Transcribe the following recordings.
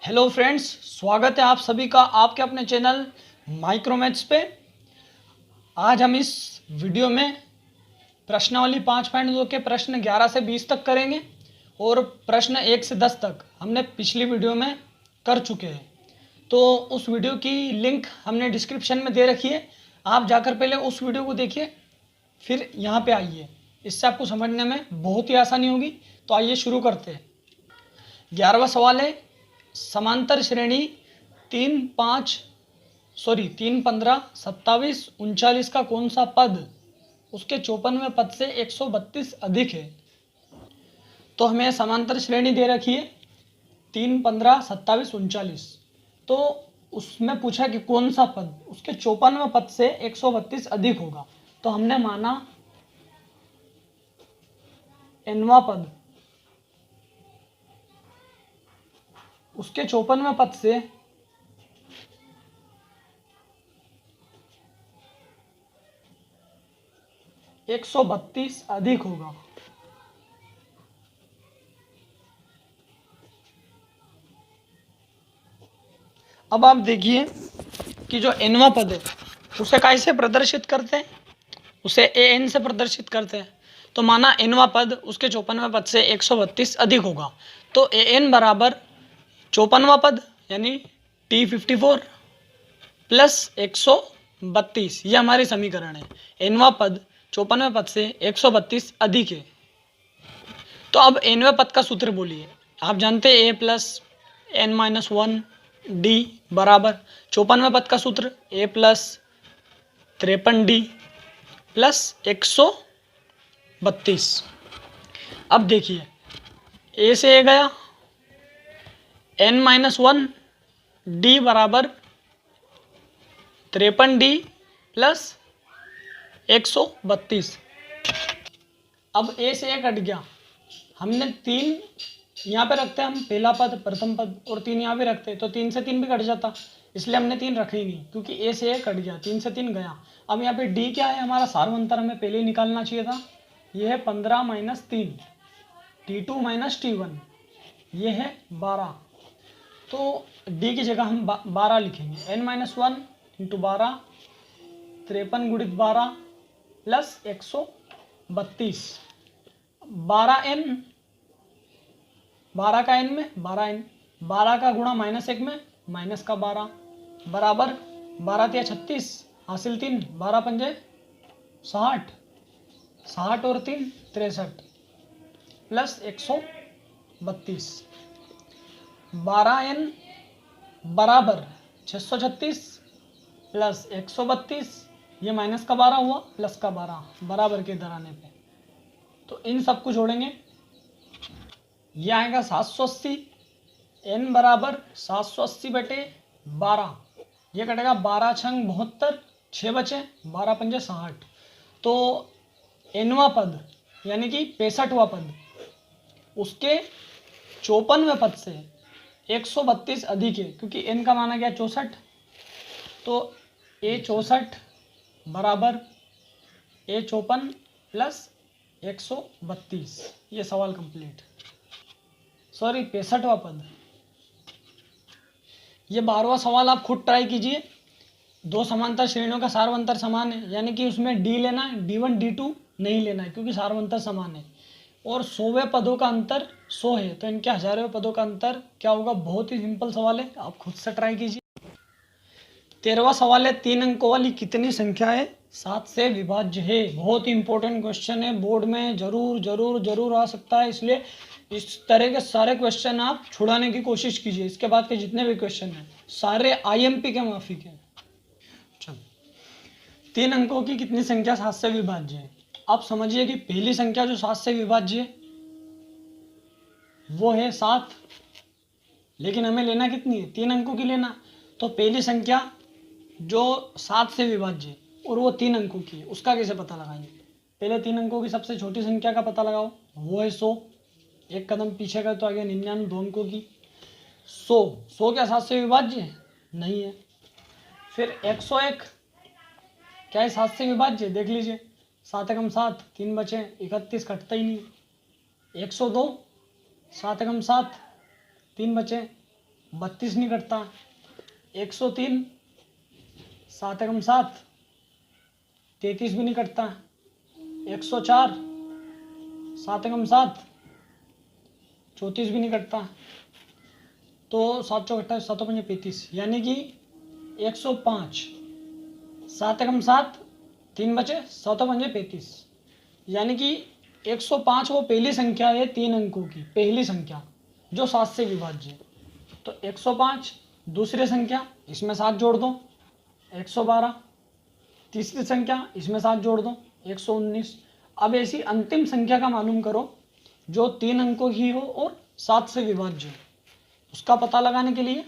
Hello friends, स्वागत है आप सभी का आपके अपने चैनल माइक्रोमैथ्स पे। आज हम इस वीडियो में प्रश्नावली 5.2 के प्रश्न 11 से 20 तक करेंगे और प्रश्न 1 से 10 तक हमने पिछली वीडियो में कर चुके हैं। तो उस वीडियो की लिंक हमने डिस्क्रिप्शन में दे रखी है, आप जाकर पहले उस वीडियो को देखिए, फिर यहाँ पे आइए। इससे आपको समझने में बहुत ही आसानी होगी। तो आइए शुरू करते हैं। 11वां सवाल है, समांतर श्रेणी 3, 15, 27, 39 का कौन सा पद उसके 54वें पद से 132 अधिक है। तो हमें समांतर श्रेणी दे रखी है 3, 15, 27, 39। तो उसमें पूछा कि कौन सा पद उसके 54वें पद से 132 अधिक होगा। तो हमने माना nवां पद उसके 54वें पद से 132 अधिक होगा। अब आप देखिए कि जो nवां पद है उसे कैसे प्रदर्शित करते हैं, उसे an से प्रदर्शित करते हैं। तो माना nवां पद उसके 54वें पद से 132 अधिक होगा। तो an बराबर 54वां पद यानी T54 प्लस 132, ये हमारी समीकरण है। nवां पद 54वें पद से 132 अधिक है। तो अब nवें पद का सूत्र बोलिए। आप जानते हैं a प्लस n-1 d बराबर 54वें पद का सूत्र a प्लस 53d प्लस 132। अब देखिए a से a गया, n-1 d बराबर 53d प्लस 132। अब a से a कट गया, हमने 3 यहाँ पे रखते हैं, हम पहला पद प्रथम पद और 3 यहाँ पे रखते हैं, तो 3 से 3 भी कट जाता, इसलिए हमने 3 रखे ही नहीं, क्योंकि a से a कट गया, 3 से 3 गया। अब यहाँ पे d क्या है, हमारा सार्वंतर हमें पहले ही निकालना चाहिए था। ये है 15 माइनस 3, T2 माइनस T1, ये है 12। तो d की जगह हम 12 लिखेंगे। n-1 इंटू 12, 53 गुणित 12 प्लस 132। 12n, 12 का n में 12n, 12 का गुणा -1 में माइनस का 12 बराबर 12 तिया 36, हासिल 3, 12 पंजे 60, 60 और 3 63 प्लस 132। 12n बराबर 636 प्लस 132, ये माइनस का 12 हुआ प्लस का 12 बराबर के इधर आने पे, तो इन सबको जोड़ेंगे, ये आएगा 780। n बराबर 780 बटे 12, ये कटेगा 12 छंग 72, 6 बचे, 12 पंजे 60। तो nवां पद यानी कि 65वां पद उसके 54वें पद से 132 अधिक है, क्योंकि n का माना गया 64। तो a 64 बराबर a 54 प्लस 132। ये सवाल कंप्लीट। सॉरी, 65वां पद। ये 12वां सवाल आप खुद ट्राई कीजिए। दो समांतर श्रेणियों का सार्वंतर समान है, यानी कि उसमें d लेना है, d1 d2 नहीं लेना है, क्योंकि सार्वंतर समान है। और 100वें पदों का अंतर 100 है, तो इनके 1000वें पदों का अंतर क्या होगा। बहुत ही सिंपल सवाल है, आप खुद से ट्राई कीजिए। 13वां सवाल है, 3 अंकों वाली कितनी संख्या है 7 से विभाज्य है। बहुत ही इंपॉर्टेंट क्वेश्चन है, बोर्ड में जरूर जरूर जरूर आ सकता है, इसलिए इस तरह के सारे क्वेश्चन आप छुड़ाने की कोशिश कीजिए। इसके बाद के जितने भी क्वेश्चन हैं सारे IMP के माफिक हैं। चलो, 3 अंकों की कितनी संख्या 7 से विभाज्य है। आप समझिए कि पहली संख्या जो 7 से विभाज्य है वो है 7, लेकिन हमें लेना कितनी है, 3 अंकों की लेना। तो पहली संख्या जो 7 से विभाज्य है और वो 3 अंकों की है, उसका कैसे पता लगाएंगे। पहले 3 अंकों की सबसे छोटी संख्या का पता लगाओ, वो है 100। एक कदम पीछे गए तो आगे 99, 2 अंकों की 100 क्या 7 से विभाज्य है, नहीं है। फिर 101 क्या है 7 से विभाज्य, देख लीजिए, 7 एकम 7, 3 बचे, 31 कटता ही नहीं। 102 7 एकम 7, 3 बचे, 32 नहीं कटता, 103, 7 एकम 7, 33 भी नहीं कटता, 104, 7 एकम 7, 34 भी नहीं कटता, तो 7 चौक 28, 7 पंजे 35, यानी कि 105, 7 एकम 7, 3 बचे, 7 पंजे 35, यानी कि 105 वो पहली संख्या है 3 अंकों की, पहली संख्या जो 7 से विभाज्य है। तो 105 दूसरी संख्या, इसमें 7 जोड़ दो, 112, तीसरी संख्या, इसमें 7 जोड़ दो, 119। अब ऐसी अंतिम संख्या का मालूम करो जो 3 अंकों की हो और 7 से विभाज्य हो। उसका पता लगाने के लिए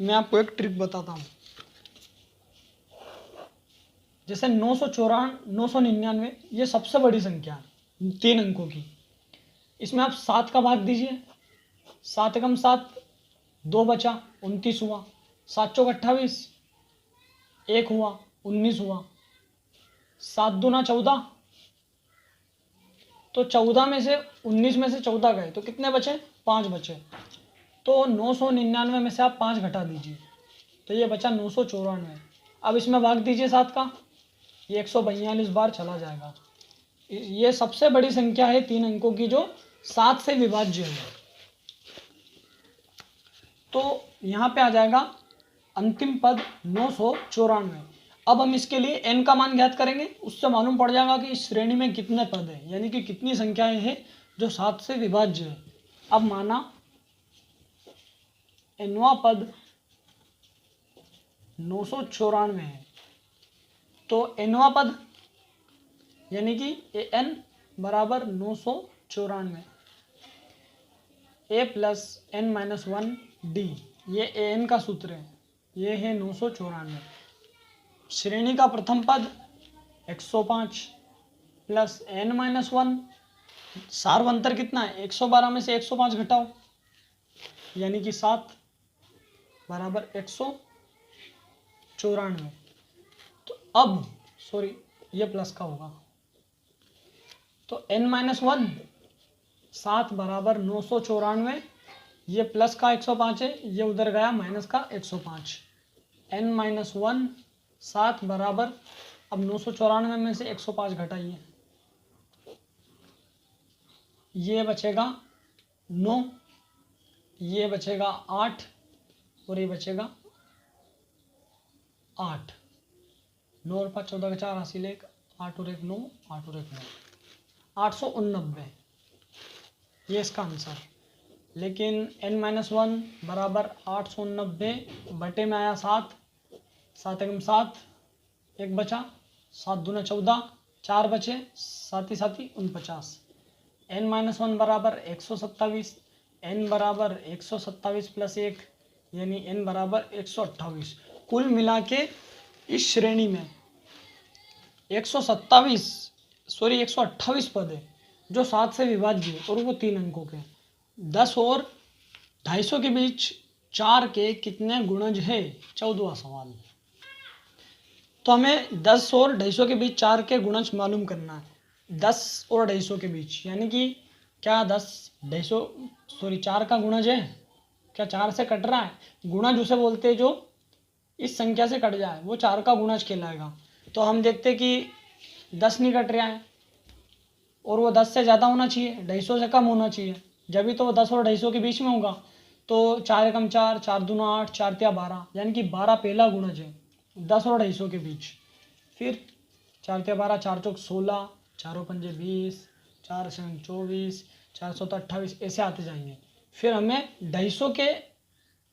मैं आपको एक ट्रिक बताता हूँ। जैसे 999, ये सबसे बड़ी संख्या है 3 अंकों की। इसमें आप 7 का भाग दीजिए, 7 एकम 7, 2 बचा, 29 हुआ, 7 चौक 28, 1 हुआ, 19 हुआ, 7 दूना 14, तो 14 में से 19 में से 14 गए तो कितने बचे? 5 बचे। तो 999 में से आप 5 घटा दीजिए तो ये बचा 994। अब इसमें भाग दीजिए 7 का, ये 142 बार चला जाएगा। ये सबसे बड़ी संख्या है 3 अंकों की जो 7 से विभाज्य है। तो यहाँ पे आ जाएगा अंतिम पद 994। अब हम इसके लिए n का मान ज्ञात करेंगे, उससे मालूम पड़ जाएगा कि इस श्रेणी में कितने पद हैं, यानी कि कितनी संख्याएं हैं जो 7 से विभाज्य है। अब माना nवां पद 994 है, तो nवां पद यानी कि n बराबर 994, a plus n minus 1 d, ये an का सूत्र है, ये है 994। श्रेणी का प्रथम पद 105 प्लस n माइनस 1, सार्वंतर कितना है? 112 में से 105 घटाओ, यानी कि 7 बराबर 194। तो अब सॉरी, ये प्लस का होगा, तो n माइनस 1, 7 बराबर 994, ये प्लस का 105 है, ये उधर गया माइनस का 105। n माइनस 1, 7 बराबर, अब 994 में से 105 घटाइए, ये बचेगा 9, ये बचेगा 8 और ये बचेगा 8। 9 और 5 14 का 4 हासिल 1, 8 और 1 9, 8 और 1 9, 889, ये इसका आंसर। लेकिन n माइनस 1 बराबर 889 बटे में आया 7, 7 एकम 7, 1 बचा, 7 दूना 14, 4 बचे, 7 ही 49। n माइनस 1 बराबर 127, n बराबर 127 प्लस 1, यानी n बराबर 128। कुल मिला के इस श्रेणी में 128 पद है जो 7 से विभाज्य है और वो 3 अंकों के। 10 और 250 के बीच 4 के कितने गुणज है? 14वां सवाल। तो हमें 10 और 250 के बीच 4 के गुणज मालूम करना है। 10 और 250 के बीच, यानी कि क्या 10 250 सॉरी 4 का गुणज है? क्या 4 से कट रहा है? गुणज उसे बोलते हैं जो इस संख्या से कट जाए, वो 4 का गुणज कहलाएगा। तो हम देखते कि 10 नहीं कट रहा है और वो 10 से ज़्यादा होना चाहिए, 250 से कम होना चाहिए, जब भी तो वो 10 और 250 के बीच में होगा। तो 4 एकम 4, 4 दूना 8, 4 तिया 12, यानी कि 12 पहला गुणज है 10 और 250 के बीच। फिर 4 तिया 12, 4 चौक 16, 4 पंजे 20, 4 छंग 24, 4 सौ 28, ऐसे आते जाएंगे। फिर हमें 250 के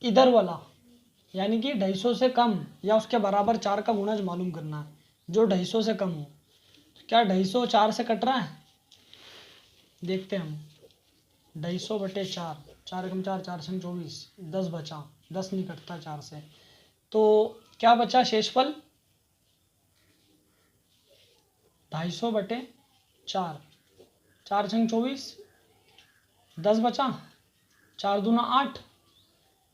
इधर वाला, यानी कि 250 से कम या उसके बराबर 4 का गुणज मालूम करना है, जो 250 से कम हो। क्या 250 4 से कट रहा है? देखते हैं हम। 250 बटे 4, 4 एकम 4, 4 छंग 24, 10 बचा, 10 नहीं कटता 4 से। तो क्या बचा शेषफल? 250 बटे 4, 4 छंग 24, 10 बचा, 4 दूना 8,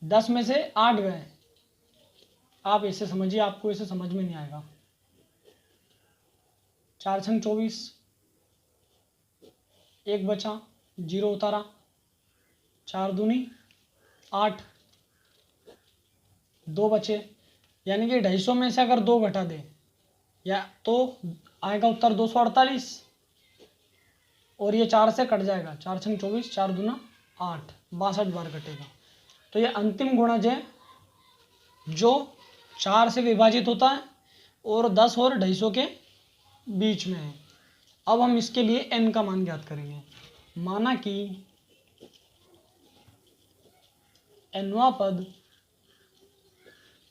10 में से 8 गए। आप ऐसे समझिए, आपको ऐसे समझ में नहीं आएगा। 4 छंग 24, 1 बचा, 0 उतारा, 4 दूनी 8, 2 बचे, यानी कि 250 में से अगर 2 घटा दे या तो आएगा उत्तर 248, और ये 4 से कट जाएगा, 4 छंग 24, 4 दूना 8, 62 बार कटेगा। तो ये अंतिम गुणज है जो 4 से विभाजित होता है और 10 और 250 के बीच में है। अब हम इसके लिए n का मान ज्ञात करेंगे। माना कि nवां पद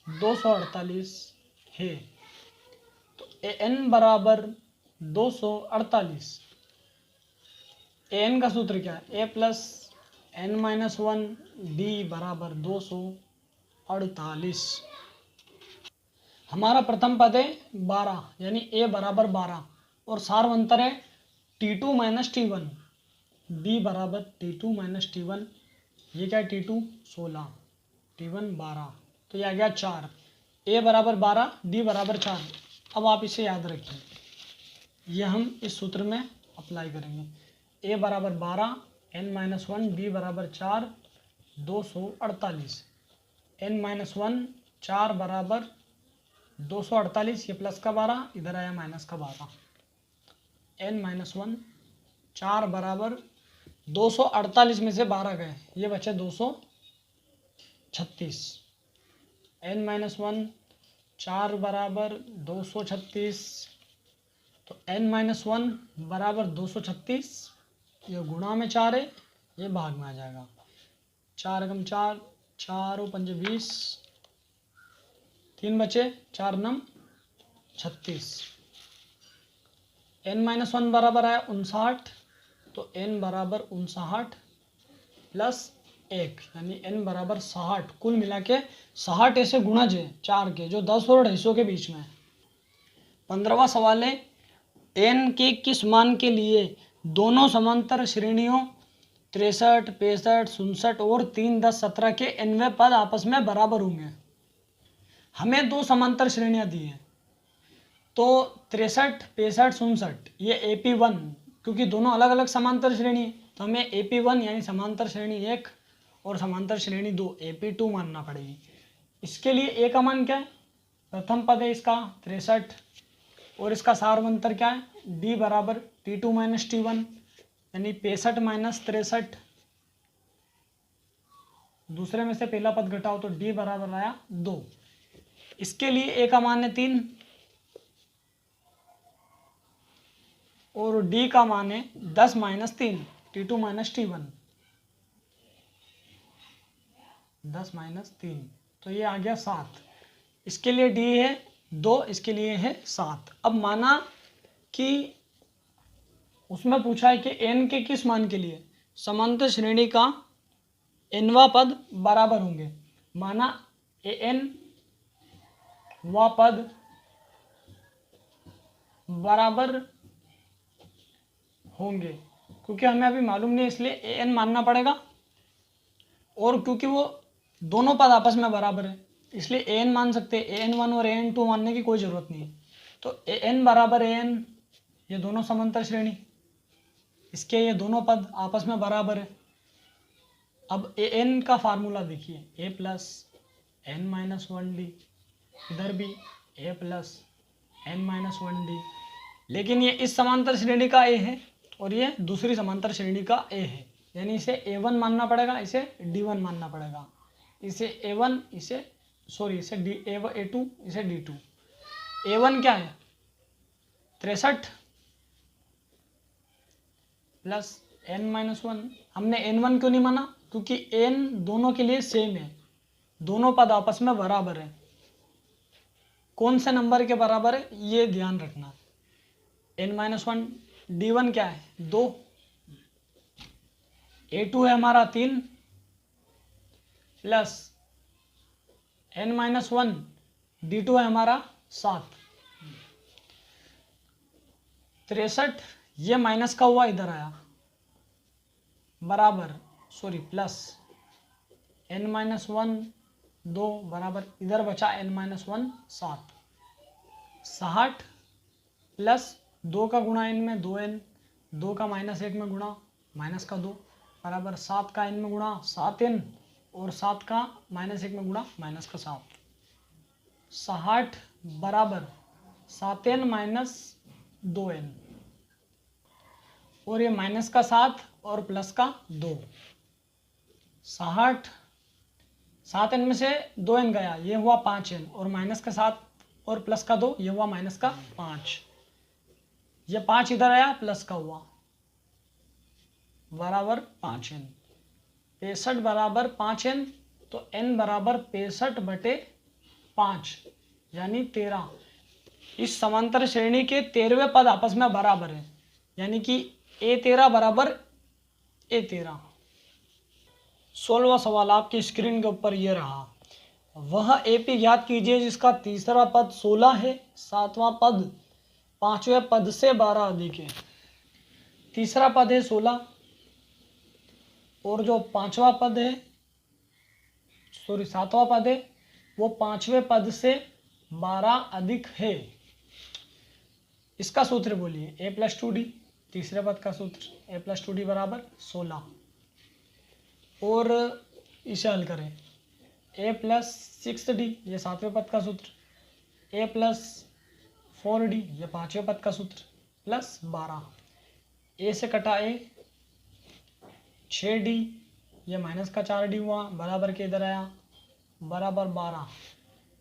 248 है, तो an बराबर 248। an का सूत्र क्या है? a plus n minus 1 d बराबर 248। हमारा प्रथम पद है 12, यानी a बराबर 12, और सार्वंतर है T2 माइनस T1, b बराबर T2 माइनस T1। ये क्या है? T2 16, T1 12, तो ये आ गया 4। a बराबर 12, d बराबर 4। अब आप इसे याद रखिए, ये हम इस सूत्र में अप्लाई करेंगे। a बराबर 12, n माइनस 1, d बराबर 4, 248। n माइनस 1 4 बराबर 248, ये प्लस का 12, इधर आया माइनस का 12। n माइनस 1 4 बराबर 248 में से 12 गए, ये बचे 236। n माइनस 1 4 बराबर 236, तो n माइनस 1 बराबर 236, ये गुणा में 4 है, ये भाग में आ जाएगा। 4 एकम 4, 4 और 5 20, 3 बचे, 4 नम 36। n माइनस 1 बराबर है 59, तो n बराबर 59 प्लस 1, यानी n बराबर 60। कुल मिला के 60 ऐसे गुणज है 4 के जो 10 और 250 के बीच में है। 15वां सवाल है, n के किस मान के लिए दोनों समांतर श्रेणियों 63, 65, 67 और 3, 10, 17 के nवें पद आपस में बराबर होंगे। हमें दो समांतर श्रेणियां दी हैं, तो 63, 65, 67 ये AP1, क्योंकि दोनों अलग अलग समांतर श्रेणी है, तो हमें AP1 यानी समांतर श्रेणी 1 और समांतर श्रेणी 2 AP2 मानना पड़ेगी। इसके लिए a का मान क्या है? प्रथम पद है इसका 63, और इसका सार्वंतर क्या है? d बराबर T2 माइनस T1, यानी 65 माइनस 63। दूसरे में से पहला पद घटाओ तो d बराबर आया 2। इसके लिए a का मान है 3 और d का मान है 10 minus 3, T2 minus T1, 10 minus 3, तो ये आ गया 7। इसके लिए d है 2, इसके लिए है 7। अब माना कि उसमें पूछा है कि n के किस मान के लिए समांतर श्रेणी का nवां पद बराबर होंगे। माना an वां पद बराबर होंगे, क्योंकि हमें अभी मालूम नहीं इसलिए an मानना पड़ेगा, और क्योंकि वो दोनों पद आपस में बराबर है इसलिए an मान सकते हैं। an1 और an2 मानने की कोई ज़रूरत नहीं है। तो an बराबर an, ये दोनों समांतर श्रेणी, इसके ये दोनों पद आपस में बराबर है। अब an का फार्मूला देखिए, a plus n minus 1d, इधर भी a plus n minus 1d, लेकिन ये इस समांतर श्रेणी का a है और ये दूसरी समांतर श्रेणी का a है, यानी इसे a1 मानना पड़ेगा, इसे d1 मानना पड़ेगा, इसे a1, इसे सॉरी इसे a2, इसे d2। a1 क्या है? 63 प्लस n माइनस 1। हमने n1 क्यों नहीं माना? क्योंकि n दोनों के लिए सेम है, दोनों पद आपस में बराबर है। कौन से नंबर के बराबर है ये ध्यान रखना। n माइनस 1, d1 क्या है? 2, a2 है हमारा 3 प्लस n माइनस 1, d2 है हमारा 7। 63 ये माइनस का हुआ इधर आया, बराबर सॉरी प्लस n माइनस 1 2 बराबर इधर बचा n माइनस 1 7। 60 प्लस 2 का गुणा n में 2n, 2 का माइनस 1 में गुणा माइनस का 2 बराबर 7 का n में गुणा 7n, और 7 का माइनस 1 में गुणा माइनस का 7। 60 बराबर 7n माइनस 2n, और ये माइनस का 7 और प्लस का 2। 60, 7n में से 2n गया, ये हुआ 5n, और माइनस का 7 और प्लस का 2, ये हुआ माइनस का 5। ये 5 इधर आया, प्लस का हुआ, बराबर 5n। 65 बराबर 5n, तो n बराबर 65/5 यानी 13। इस समांतर श्रेणी के 13वें पद आपस में बराबर है, यानी कि a13 बराबर a13। 16वां सवाल आपकी स्क्रीन के ऊपर ये रहा। वह AP ज्ञात कीजिए जिसका तीसरा पद 16 है, सातवां पद पांचवें पद से 12 अधिक है। तीसरा पद है 16 और जो पांचवा पद है, सातवां पद है, वो पांचवें पद से 12 अधिक है। इसका सूत्र बोलिए, a+2d, तीसरे पद का सूत्र a+2d बराबर 16। और इसे हल करें, a+6d, ये सातवें पद का सूत्र, a+4d, ये पांचवें पद का सूत्र, प्लस 12। a से कटा a, 6d, ये माइनस का 4d हुआ, बराबर के इधर आया, बराबर 12।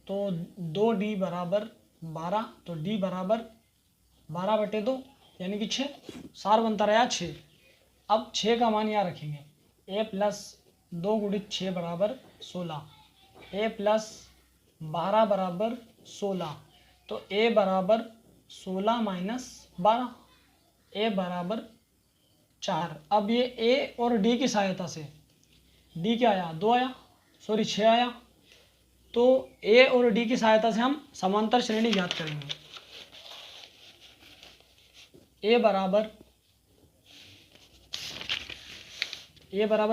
तो 2d बराबर 12, तो d बराबर 12/2 यानी कि 6। सार बनता रहा 6। अब 6 का मान यहाँ रखेंगे, a+2 गुणित 6 बराबर 16, a+12 बराबर 16, तो a बराबर 16 माइनस 12, a बराबर 4। अब ये a और d की सहायता से, d क्या आया, 2 आया, 6 आया, तो a और d की सहायता से हम समांतर श्रेणी ज्ञात करेंगे। a बराबर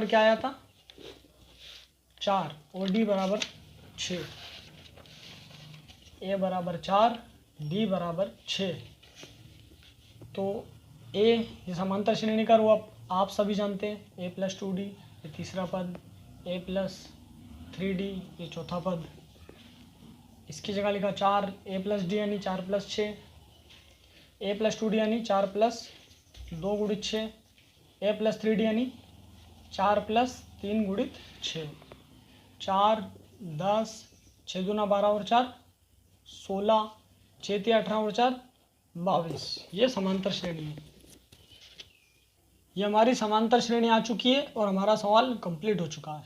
क्या आया था, 4, और d बराबर 6। a बराबर 4, d बराबर 6। तो a ये समांतर श्रेणी का रूप आप सभी जानते हैं, a+2d ये तीसरा पद, a+3d ये चौथा पद। इसकी जगह लिखा 4, a+d यानी 4+6, a+2d यानी 4+2 गुणित 6, a+3d यानी 4+3 गुणित 6। 4, 10, 6 दूना 12 और 4 16, 6 3 18 और 4 22। ये समांतर श्रेणी है। ये हमारी समांतर श्रेणी आ चुकी है और हमारा सवाल कंप्लीट हो चुका है।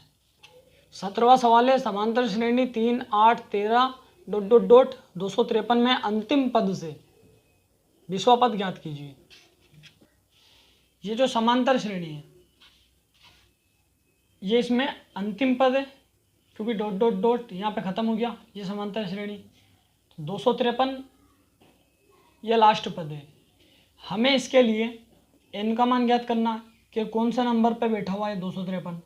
17वां सवाल है, समांतर श्रेणी 3, 8, 13 ... 253 में अंतिम पद से 20वां पद ज्ञात कीजिए। ये जो समांतर श्रेणी है, ये इसमें अंतिम पद है, क्योंकि ... यहाँ पे खत्म हो गया, ये समांतर श्रेणी। 253 ये लास्ट पद है। हमें इसके लिए n का मान ज्ञात करना कि कौन सा नंबर पे बैठा हुआ है 253।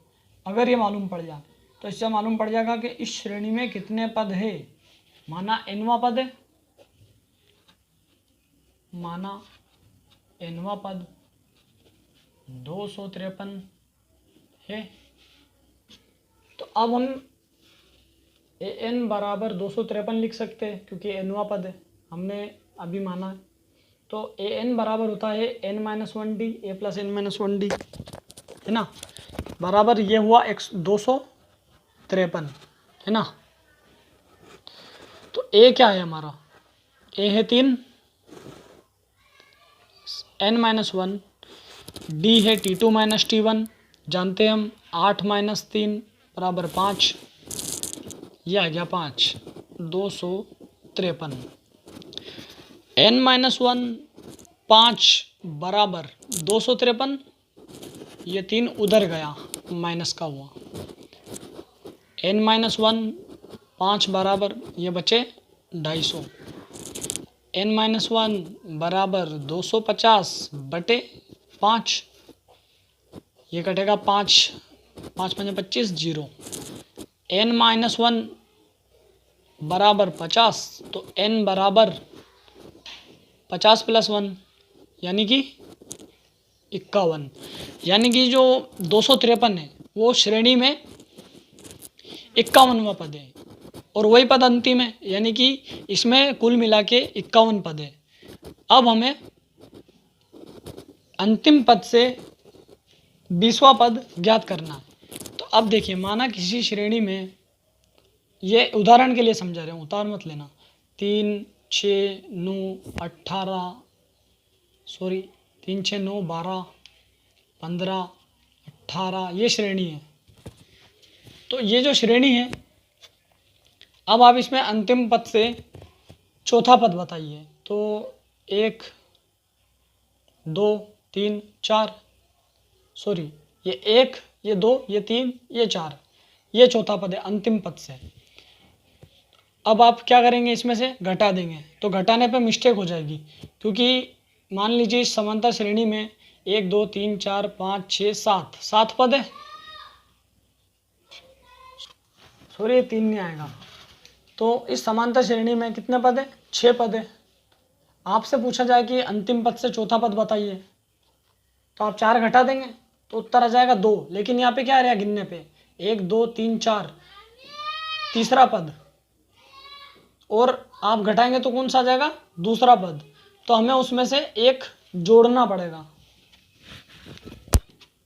अगर ये मालूम पड़ जाए तो इससे मालूम पड़ जाएगा कि इस श्रेणी में कितने पद है। माना nवां पद है, माना nवां पद 253 है, तो अब हम an बराबर 253 लिख सकते हैं, क्योंकि nवां पद है, हमने अभी माना है। तो an बराबर होता है n-1d, a + n-1d, है ना, बराबर ये हुआ 253, है ना। तो a क्या है हमारा, a है 3, n-1, d है t2 - t1, जानते हैं हम 8 - 3 बराबर 5, यह आ गया 5, 253। n-1 5 बराबर 253, ये 3 उधर गया, माइनस का हुआ। n-1 5 बराबर ये बचे 250, n-1 बराबर 250/5, ये कटेगा 5, 5 × 5 = 25, 0। n-1 बराबर 50, तो n बराबर 50 + 1 यानी कि 51। यानी कि जो 253 है वो श्रेणी में 51वां पद है। और वही पद अंतिम है, यानी कि इसमें कुल मिला के 51 पद है। अब हमें अंतिम पद से 20वां पद ज्ञात करना है। तो अब देखिए, माना किसी श्रेणी में, ये उदाहरण के लिए समझा रहे हूँ, उतार मत लेना, 3 6 9 18 सॉरी 3 6 9 12 15 18 ये श्रेणी है। तो ये जो श्रेणी है, अब आप इसमें अंतिम पद से चौथा पद बताइए। तो 1 2 3 4 सॉरी ये 1 ये 2 ये 3 ये 4 ये चौथा पद है अंतिम पद से। अब आप क्या करेंगे, इसमें से घटा देंगे। तो घटाने पे मिस्टेक हो जाएगी, क्योंकि मान लीजिए इस समांतर श्रेणी में 1 2 3 4 5 6 7 पद है। सॉरी ये 3 नहीं आएगा। तो इस समांतर श्रेणी में कितने पद है? 6 पद है। आपसे पूछा जाए कि अंतिम पद से चौथा पद बताइए, तो आप 4 घटा देंगे तो उत्तर आ जाएगा 2। लेकिन यहाँ पे क्या आ रहा है गिनने पे, 1 2 3 4 तीसरा पद, और आप घटाएंगे तो कौन सा आ जाएगा? दूसरा पद। तो हमें उसमें से एक जोड़ना पड़ेगा।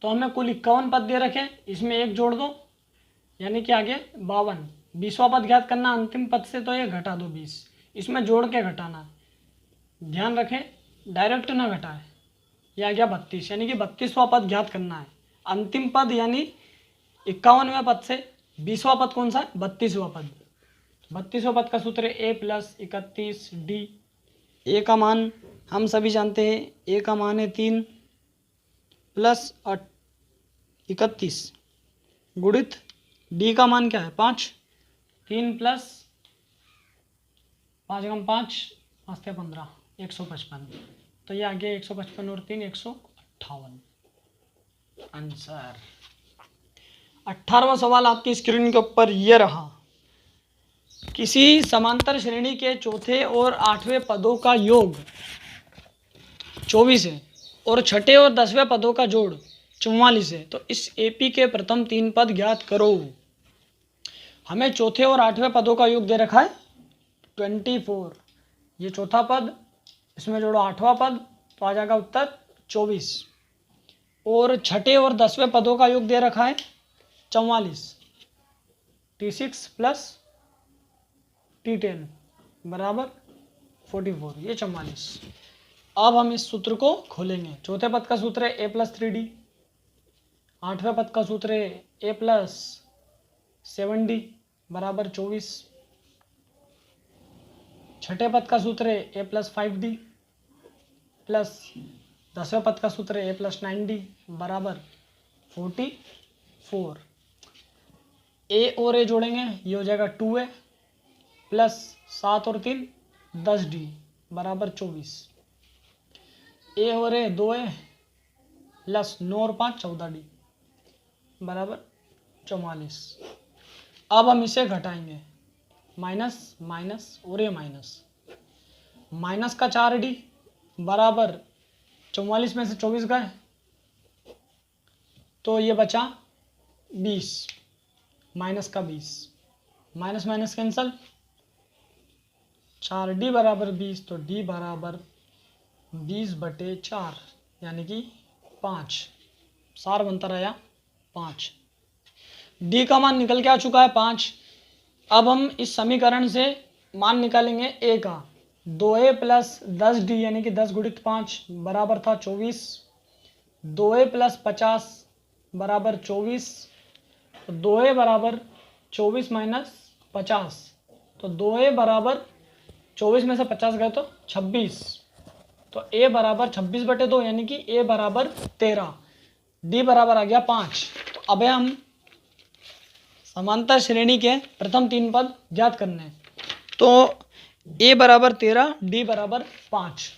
तो हमें कुल 51 पद दे रखे, इसमें एक जोड़ दो, यानी कि आगे 52। 20वां पद ज्ञात करना अंतिम पद से, तो ये घटा दो 20, इसमें जोड़ के घटाना है। ध्यान रखें डायरेक्ट ना घटाए। यह आ गया 32, यानी कि 32वां पद ज्ञात करना है। अंतिम पद यानी 51वें पद से 20वां पद कौन सा है? 32वां पद। 32वें पद का सूत्र है a + 31d। ए का मान हम सभी जानते हैं, ए का मान है 3 + 31 गुणित डी का मान क्या है? 5। 3 + 5 × 5 5 × 15 155। तो ये आ गया 155 और 3 158 आंसर। 18वां सवाल आपकी स्क्रीन के ऊपर ये रहा। किसी समांतर श्रेणी के चौथे और 8वें पदों का योग 24 है और छठे और 10वें पदों का जोड़ 44 है, तो इस एपी के प्रथम 3 पद ज्ञात करो। हमें चौथे और 8वें पदों का योग दे रखा है 24, ये चौथा पद, इसमें जोड़ो 8वां पद, तो आ जाएगा उत्तर 24। और छठे और 10वें पदों का योग दे रखा है 44, T6 + T10 बराबर 44, ये 44। अब हम इस सूत्र को खोलेंगे। चौथे पद का सूत्र है a + 3d, 8वें पद का सूत्र है a + 7d बराबर 24, छठे पद का सूत्र है a + 5d प्लस 10वें पद का सूत्र है a + 9d बराबर 44। a और a जोड़ेंगे, ये हो जाएगा 2a प्लस 7 और 3 10d बराबर 24। a और a 2a प्लस 9 और 5 14d बराबर 44। अब हम इसे घटाएंगे, माइनस माइनस और ये माइनस, माइनस का 4d बराबर 44 में से 24 गए, तो ये बचा 20, माइनस का 20, माइनस माइनस कैंसल, 4d बराबर 20, तो d बराबर 20/4 यानी कि 5, सार बनता रहा 5। d का मान निकल के आ चुका है 5। अब हम इस समीकरण से मान निकालेंगे a का। 2a + 10d यानी कि 10 × 5 बराबर था 24, 2a + 50 बराबर 24, तो 2a बराबर 24 - 50, तो 2a बराबर 24 में से 50 गए तो 26, तो a बराबर 26/2 यानी कि a बराबर 13, d बराबर आ गया 5। तो अब हम समांतर श्रेणी के प्रथम 3 पद ज्ञात करने हैं। तो a बराबर 13, d बराबर 5।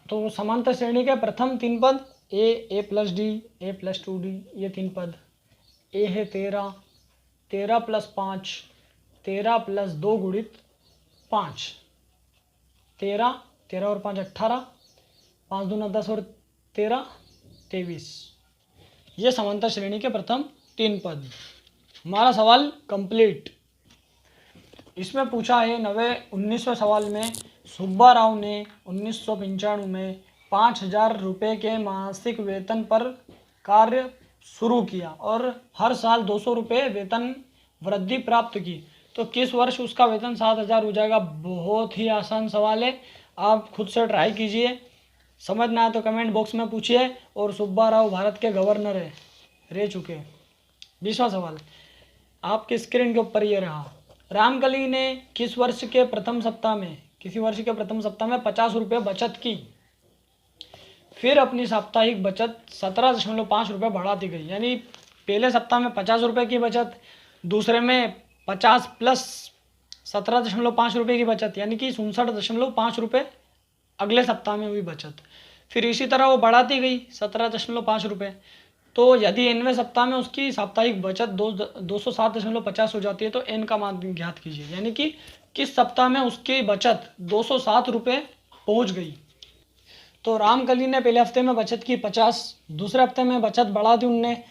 तो समांतर श्रेणी के प्रथम 3 पद a + d, a + 2d, ये 3 पद। a है 13, 13 + 5, 13 + 2 गुणित 5, 13, 13 और 5 18, 5 दूना 10 और 13 23, ये समांतर श्रेणी के प्रथम 3 पद। हमारा सवाल कंप्लीट। इसमें पूछा है 19वें सवाल में, सुब्बा राव ने 1995 में 5,000 रुपये के मासिक वेतन पर कार्य शुरू किया और हर साल 200 रुपये वेतन वृद्धि प्राप्त की, तो किस वर्ष उसका वेतन 7,000 हो जाएगा। बहुत ही आसान सवाल है, आप खुद से ट्राई कीजिए। समझ ना आए तो कमेंट बॉक्स में पूछिए। और सुब्बा राव भारत के गवर्नर रह चुके। 20वां सवाल आपकी स्क्रीन के ऊपर ये रहा। रामकली ने किसी वर्ष के प्रथम सप्ताह में 50 रुपये बचत की, फिर अपनी साप्ताहिक बचत 17.5 रुपये बढ़ा दी गई। यानी पहले सप्ताह में 50 रुपये की बचत, दूसरे में 50 प्लस 17.5 रुपये की बचत, यानी कि 67.5 रुपये अगले सप्ताह में हुई बचत। फिर इसी तरह वो बढ़ाती गई 17.5 रुपये। तो यदि nवें सप्ताह में उसकी साप्ताहिक बचत 207.50 हो जाती है तो n का मान ज्ञात कीजिए। यानी कि किस सप्ताह में उसकी बचत 207 रुपये पहुँच गई। तो रामकली ने पहले हफ्ते में बचत की 50, दूसरे हफ्ते में बचत बढ़ा दी उनने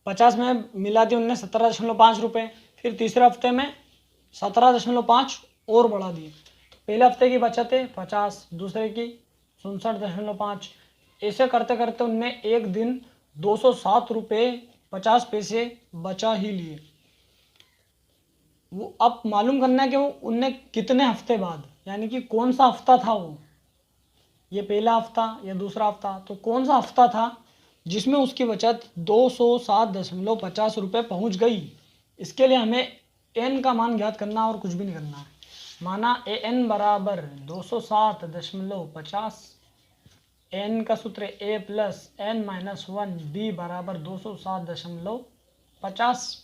50 में मिला दी उनने 17.5 रुपये, फिर तीसरे हफ्ते में 17.5 और बढ़ा दिए। पहले हफ्ते की बचत है 50, दूसरे की 67.5। ऐसे करते करते उनने एक दिन 207 रुपये 50 पैसे बचा ही लिए। वो अब मालूम करना है कि वो उनने कितने हफ्ते बाद, यानी कि कौन सा हफ्ता था वो, ये पहला हफ्ता या दूसरा हफ्ता, तो कौन सा हफ्ता था जिसमें उसकी बचत 207.50 रुपये पहुँच गई। इसके लिए हमें n का मान ज्ञात करना और कुछ भी नहीं करना है। माना an बराबर 207.50, n का सूत्र a plus n minus 1 b बराबर 207.50।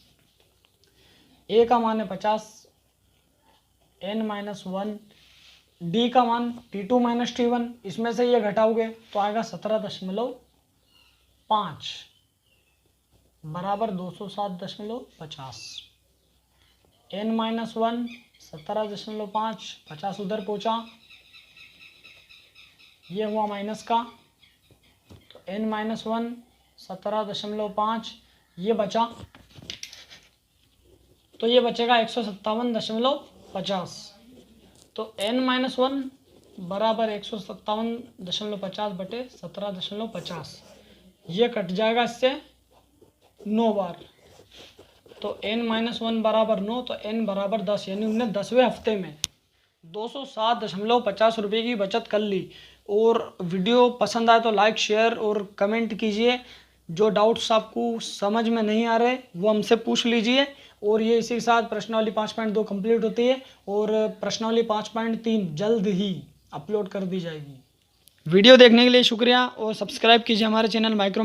a का मान है 50, n माइनस 1, d का मान t2 माइनस t1, इसमें से ये घटाओगे तो आएगा 17.5 बराबर 207.50। n माइनस 1 17.5, 50 उधर पहुँचा, ये हुआ माइनस का, तो n माइनस 1 17.5, ये बचा, तो ये बचेगा 157.50। तो n माइनस 1 बराबर 157.50 बटे 17.50, ये कट जाएगा इससे 9 बार। तो n माइनस 1 बराबर 9, तो n बराबर 10, यानी उन्होंने 10वें हफ्ते में 207.50 रुपये की बचत कर ली। और वीडियो पसंद आए तो लाइक, शेयर और कमेंट कीजिए। जो डाउट्स आपको समझ में नहीं आ रहे वो हमसे पूछ लीजिए। और ये इसी के साथ प्रश्नावली 5.2 कंप्लीट होती है और प्रश्नावली 5.3 जल्द ही अपलोड कर दी जाएगी। वीडियो देखने के लिए शुक्रिया और सब्सक्राइब कीजिए हमारे चैनल माइक्रो